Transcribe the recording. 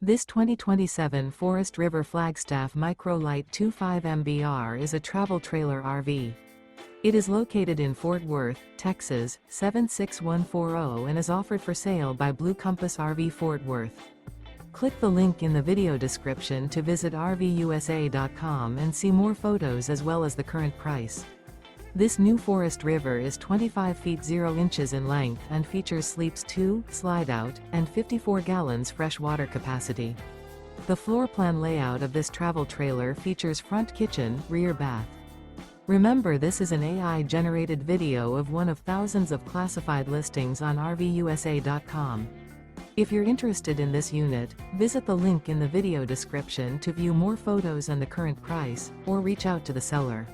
This 2027 Forest River Flagstaff Micro Lite 25 MBR is a travel trailer RV. It is located in Fort Worth, Texas, 76140 and is offered for sale by Blue Compass RV Fort Worth. Click the link in the video description to visit RVUSA.com and see more photos as well as the current price. This new Forest River is 25 feet 0 inches in length and features sleeps 2, Slideout, and 54 gallons fresh water capacity. The floor plan layout of this travel trailer features front kitchen, rear bath. Remember, this is an AI-generated video of one of thousands of classified listings on RVUSA.com. If you're interested in this unit, visit the link in the video description to view more photos and the current price, or reach out to the seller.